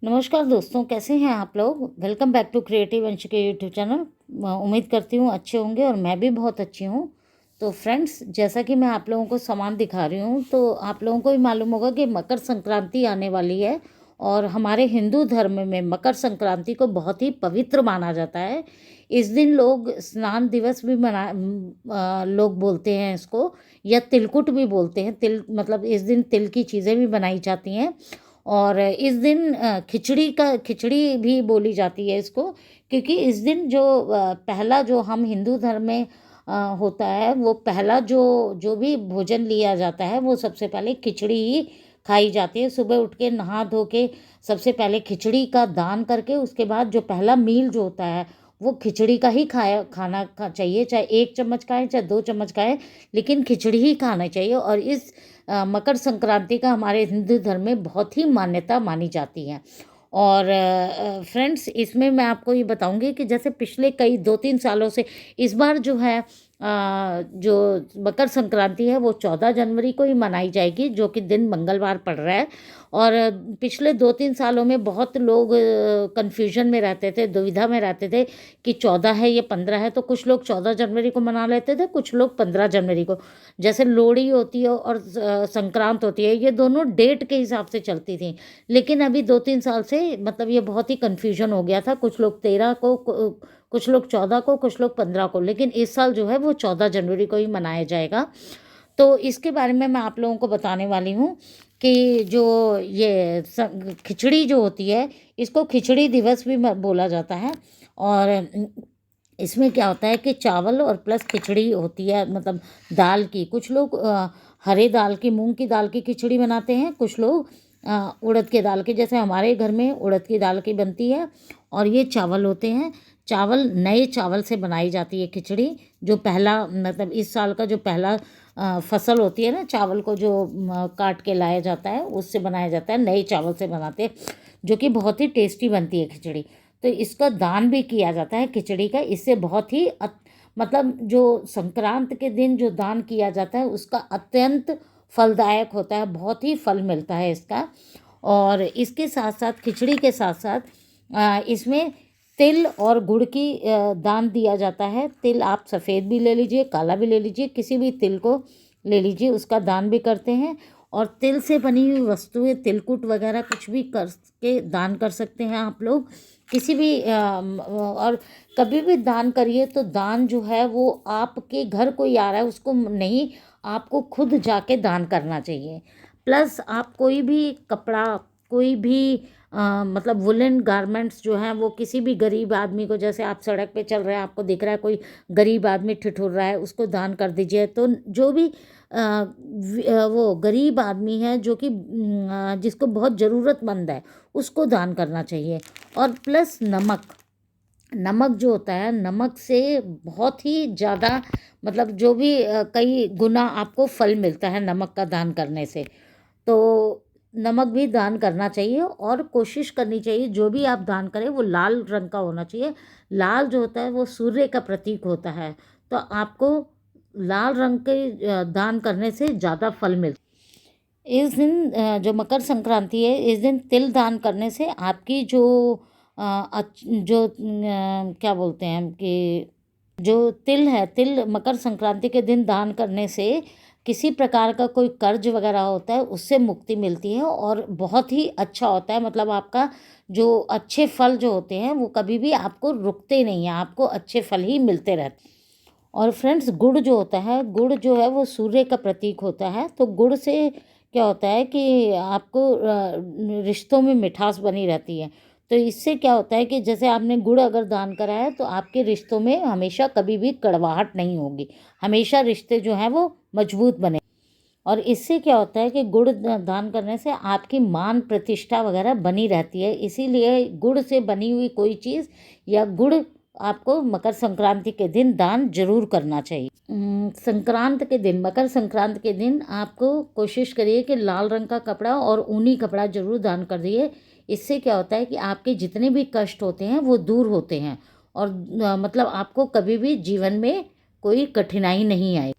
नमस्कार दोस्तों, कैसे हैं आप लोग। वेलकम बैक टू क्रिएटिव अंश के यूट्यूब चैनल। उम्मीद करती हूँ अच्छे होंगे और मैं भी बहुत अच्छी हूँ। तो फ्रेंड्स, जैसा कि मैं आप लोगों को सामान दिखा रही हूँ तो आप लोगों को भी मालूम होगा कि मकर संक्रांति आने वाली है। और हमारे हिंदू धर्म में मकर संक्रांति को बहुत ही पवित्र माना जाता है। इस दिन लोग स्नान दिवस भी लोग बोलते हैं इसको, या तिलकुट भी बोलते हैं। तिल मतलब इस दिन तिल की चीज़ें भी बनाई जाती हैं। और इस दिन खिचड़ी भी बोली जाती है इसको, क्योंकि इस दिन जो पहला जो हम हिंदू धर्म में होता है, वो पहला जो जो भी भोजन लिया जाता है वो सबसे पहले खिचड़ी ही खाई जाती है। सुबह उठ के नहा धो के सबसे पहले खिचड़ी का दान करके उसके बाद जो पहला मील जो होता है वो खिचड़ी का ही खाना चाहिए। चाहे 1 चम्मच खाएं चाहे 2 चम्मच खाएं, लेकिन खिचड़ी ही खाना चाहिए। और इस मकर संक्रांति का हमारे हिंदू धर्म में बहुत ही मान्यता मानी जाती है। और फ्रेंड्स, इसमें मैं आपको ये बताऊंगी कि जैसे पिछले कई 2-3 सालों से इस बार जो है जो मकर संक्रांति है वो 14 जनवरी को ही मनाई जाएगी, जो कि दिन मंगलवार पड़ रहा है। और पिछले 2-3 सालों में बहुत लोग कन्फ्यूजन में रहते थे, दुविधा में रहते थे कि 14 है या 15 है। तो कुछ लोग 14 जनवरी को मना लेते थे, कुछ लोग 15 जनवरी को। जैसे लोहड़ी होती है और संक्रांत होती है, ये दोनों डेट के हिसाब से चलती थी। लेकिन अभी 2-3 साल से मतलब ये बहुत ही कन्फ्यूजन हो गया था। कुछ लोग 13 को, कुछ लोग 14 को, कुछ लोग 15 को। लेकिन इस साल जो है वो 14 जनवरी को ही मनाया जाएगा। तो इसके बारे में मैं आप लोगों को बताने वाली हूँ कि जो ये खिचड़ी जो होती है, इसको खिचड़ी दिवस भी बोला जाता है। और इसमें क्या होता है कि चावल और प्लस खिचड़ी होती है, मतलब दाल की। कुछ लोग हरे दाल की, मूंग की दाल की खिचड़ी बनाते हैं, कुछ लोग उड़द के दाल की। जैसे हमारे घर में उड़द की दाल की बनती है। और ये चावल होते हैं, चावल नए चावल से बनाई जाती है खिचड़ी। जो पहला मतलब इस साल का जो पहला फसल होती है ना, चावल को जो काट के लाया जाता है उससे बनाया जाता है, नए चावल से बनाते हैं, जो कि बहुत ही टेस्टी बनती है खिचड़ी। तो इसका दान भी किया जाता है खिचड़ी का। इससे बहुत ही मतलब जो संक्रांत के दिन जो दान किया जाता है उसका अत्यंत फलदायक होता है, बहुत ही फल मिलता है इसका। और इसके साथ साथ, खिचड़ी के साथ साथ इसमें तिल और गुड़ की दान दिया जाता है। तिल आप सफ़ेद भी ले लीजिए, काला भी ले लीजिए, किसी भी तिल को ले लीजिए, उसका दान भी करते हैं। और तिल से बनी हुई वस्तुएं, तिलकुट वगैरह कुछ भी करके दान कर सकते हैं आप लोग, किसी भी और कभी भी दान करिए तो दान जो है वो आपके घर कोई आ रहा है उसको नहीं, आपको खुद जाके दान करना चाहिए। प्लस आप कोई भी कपड़ा, कोई भी मतलब वुलन गारमेंट्स जो हैं वो किसी भी गरीब आदमी को, जैसे आप सड़क पे चल रहे हैं, आपको दिख रहा है कोई गरीब आदमी ठिठुर रहा है, उसको दान कर दीजिए। तो जो भी वो गरीब आदमी है जो कि जिसको बहुत ज़रूरतमंद है, उसको दान करना चाहिए। और प्लस नमक, नमक जो होता है, नमक से बहुत ही ज़्यादा मतलब जो भी कई गुना आपको फल मिलता है नमक का दान करने से। तो नमक भी दान करना चाहिए। और कोशिश करनी चाहिए जो भी आप दान करें वो लाल रंग का होना चाहिए। लाल जो होता है वो सूर्य का प्रतीक होता है, तो आपको लाल रंग के दान करने से ज़्यादा फल मिलता है। इस दिन जो मकर संक्रांति है, इस दिन तिल दान करने से आपकी जो क्या बोलते हैं कि जो तिल है, तिल मकर संक्रांति के दिन दान करने से किसी प्रकार का कोई कर्ज वगैरह होता है उससे मुक्ति मिलती है और बहुत ही अच्छा होता है। मतलब आपका जो अच्छे फल जो होते हैं वो कभी भी आपको रुकते नहीं हैं, आपको अच्छे फल ही मिलते रहते हैं। और फ्रेंड्स, गुड़ जो होता है, गुड़ जो है वो सूर्य का प्रतीक होता है। तो गुड़ से क्या होता है कि आपको रिश्तों में मिठास बनी रहती है। तो इससे क्या होता है कि जैसे आपने गुड़ अगर दान करा है तो आपके रिश्तों में हमेशा कभी भी कड़वाहट नहीं होगी, हमेशा रिश्ते जो हैं वो मजबूत बने। और इससे क्या होता है कि गुड़ दान करने से आपकी मान प्रतिष्ठा वगैरह बनी रहती है। इसीलिए गुड़ से बनी हुई कोई चीज़ या गुड़ आपको मकर संक्रांति के दिन दान जरूर करना चाहिए। संक्रांत के दिन, मकर संक्रांत के दिन आपको कोशिश करिए कि लाल रंग का कपड़ा और ऊनी कपड़ा जरूर दान कर दिए। इससे क्या होता है कि आपके जितने भी कष्ट होते हैं वो दूर होते हैं। और मतलब आपको कभी भी जीवन में कोई कठिनाई नहीं आए।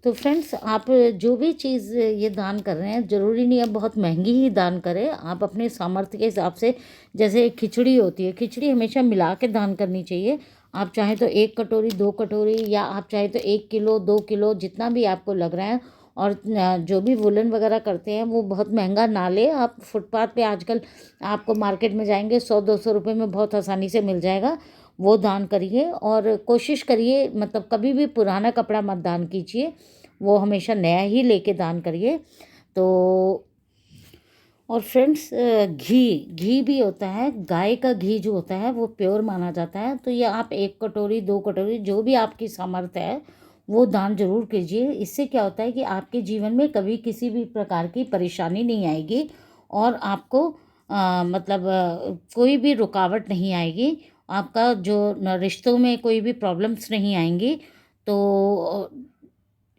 तो फ्रेंड्स, आप जो भी चीज़ ये दान कर रहे हैं, ज़रूरी नहीं है बहुत महंगी ही दान करें। आप अपने सामर्थ्य के हिसाब से, जैसे खिचड़ी होती है, खिचड़ी हमेशा मिला के दान करनी चाहिए। आप चाहें तो 1 कटोरी, 2 कटोरी, या आप चाहें तो 1 किलो, 2 किलो, जितना भी आपको लग रहा है। और जो भी वुलन वगैरह करते हैं वो बहुत महंगा ना ले। आप फुटपाथ पे आजकल आपको मार्केट में जाएंगे 100-200 रुपये में बहुत आसानी से मिल जाएगा। वो दान करिए, और कोशिश करिए मतलब कभी भी पुराना कपड़ा मत दान कीजिए, वो हमेशा नया ही लेके दान करिए। तो और फ्रेंड्स, घी भी होता है, गाय का घी जो होता है वो प्योर माना जाता है। तो ये आप 1 कटोरी, 2 कटोरी, जो भी आपकी सामर्थ्य है वो दान जरूर कीजिए। इससे क्या होता है कि आपके जीवन में कभी किसी भी प्रकार की परेशानी नहीं आएगी, और आपको मतलब कोई भी रुकावट नहीं आएगी। आपका जो रिश्तों में कोई भी प्रॉब्लम्स नहीं आएंगी। तो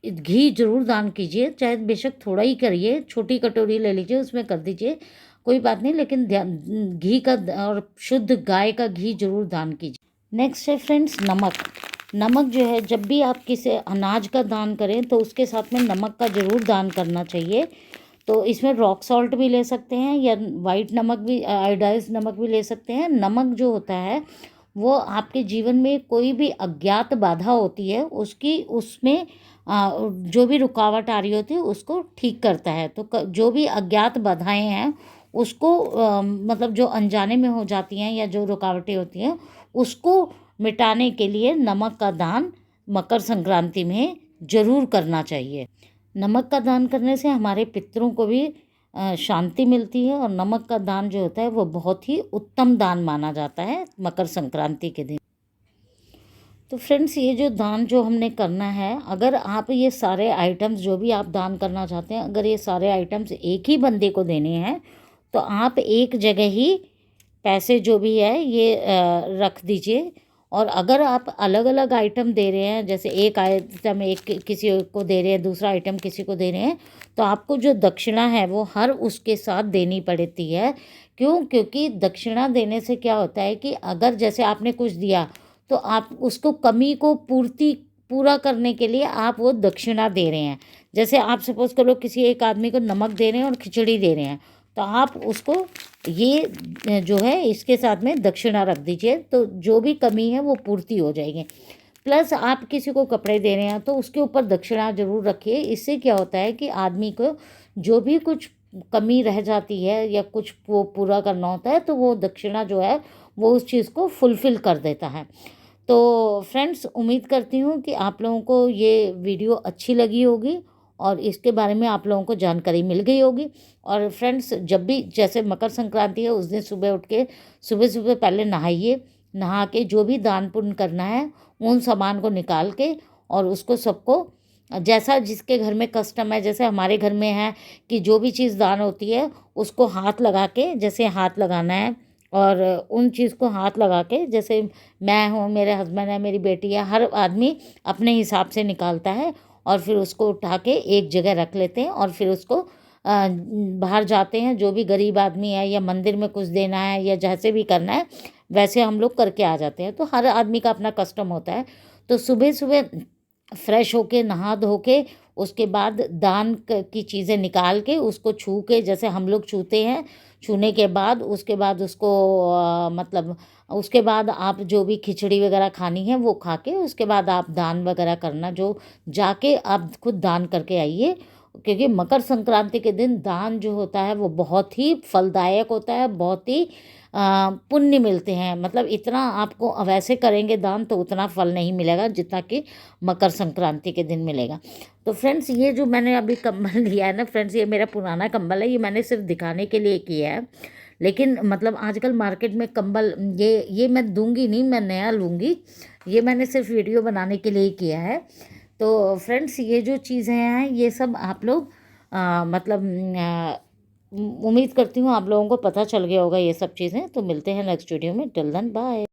घी जरूर दान कीजिए, चाहे बेशक थोड़ा ही करिए, छोटी कटोरी ले लीजिए, उसमें कर दीजिए, कोई बात नहीं, लेकिन घी का और शुद्ध गाय का घी जरूर दान कीजिए। नेक्स्ट है फ्रेंड्स नमक। नमक जो है, जब भी आप किसी अनाज का दान करें तो उसके साथ में नमक का जरूर दान करना चाहिए। तो इसमें रॉक सॉल्ट भी ले सकते हैं, या वाइट नमक भी, आयोडाइज नमक भी ले सकते हैं। नमक जो होता है वो आपके जीवन में कोई भी अज्ञात बाधा होती है, उसकी उसमें जो भी रुकावट आ रही होती है उसको ठीक करता है। तो जो भी अज्ञात बाधाएं हैं उसको मतलब जो अनजाने में हो जाती हैं, या जो रुकावटें होती हैं उसको मिटाने के लिए नमक का दान मकर संक्रांति में जरूर करना चाहिए। नमक का दान करने से हमारे पितरों को भी शांति मिलती है, और नमक का दान जो होता है वो बहुत ही उत्तम दान माना जाता है मकर संक्रांति के दिन। तो फ्रेंड्स, ये जो दान जो हमने करना है, अगर आप ये सारे आइटम्स जो भी आप दान करना चाहते हैं, अगर ये सारे आइटम्स एक ही बंदे को देने हैं तो आप एक जगह ही पैसे जो भी है ये रख दीजिए। और अगर आप अलग अलग आइटम दे रहे हैं, जैसे एक आइटम एक किसी को दे रहे हैं, दूसरा आइटम किसी को दे रहे हैं, तो आपको जो दक्षिणा है वो हर उसके साथ देनी पड़ती है। क्यों? क्योंकि दक्षिणा देने से क्या होता है कि अगर जैसे आपने कुछ दिया तो आप उसको कमी को पूरा करने के लिए आप वो दक्षिणा दे रहे हैं। जैसे आप सपोज करो किसी एक आदमी को नमक दे रहे हैं और खिचड़ी दे रहे हैं, तो आप उसको ये जो है इसके साथ में दक्षिणा रख दीजिए, तो जो भी कमी है वो पूर्ति हो जाएगी। प्लस आप किसी को कपड़े दे रहे हैं तो उसके ऊपर दक्षिणा जरूर रखिए। इससे क्या होता है कि आदमी को जो भी कुछ कमी रह जाती है या कुछ वो पूरा करना होता है, तो वो दक्षिणा जो है वो उस चीज़ को फुलफ़िल कर देता है। तो फ्रेंड्स, उम्मीद करती हूँ कि आप लोगों को ये वीडियो अच्छी लगी होगी, और इसके बारे में आप लोगों को जानकारी मिल गई होगी। और फ्रेंड्स, जब भी जैसे मकर संक्रांति है उस दिन सुबह उठ के सुबह पहले नहाइए, नहा के जो भी दान पुण्य करना है उन सामान को निकाल के, और उसको सबको जैसा जिसके घर में कस्टम है, जैसे हमारे घर में है कि जो भी चीज़ दान होती है उसको हाथ लगा के, जैसे हाथ लगाना है, और उन चीज़ को हाथ लगा के, जैसे मैं हूँ, मेरे हस्बैंड है, मेरी बेटी है, हर आदमी अपने हिसाब से निकालता है, और फिर उसको उठा के एक जगह रख लेते हैं, और फिर उसको बाहर जाते हैं, जो भी गरीब आदमी है या मंदिर में कुछ देना है या जैसे भी करना है वैसे हम लोग करके आ जाते हैं। तो हर आदमी का अपना कस्टम होता है। तो सुबह सुबह फ्रेश होके नहा धो के उसके बाद दान की चीज़ें निकाल के उसको छू के, जैसे हम लोग छूते हैं, छूने के बाद उसके बाद उसको मतलब उसके बाद आप जो भी खिचड़ी वगैरह खानी है वो खा के उसके बाद आप दान वगैरह करना, जो जाके आप खुद दान करके आइए। क्योंकि मकर संक्रांति के दिन दान जो होता है वो बहुत ही फलदायक होता है, बहुत ही पुण्य मिलते हैं। मतलब इतना आपको वैसे करेंगे दान तो उतना फल नहीं मिलेगा जितना कि मकर संक्रांति के दिन मिलेगा। तो फ्रेंड्स, ये जो मैंने अभी कंबल लिया है ना फ्रेंड्स, ये मेरा पुराना कंबल है, ये मैंने सिर्फ दिखाने के लिए किया है। लेकिन मतलब आजकल मार्केट में कंबल ये मैं दूंगी नहीं, मैं नया लूँगी। ये मैंने सिर्फ वीडियो बनाने के लिए ही किया है। तो फ्रेंड्स, ये जो चीज़ें हैं ये सब आप लोग मतलब उम्मीद करती हूँ आप लोगों को पता चल गया होगा ये सब चीज़ें। तो मिलते हैं नेक्स्ट वीडियो में। Till then bye.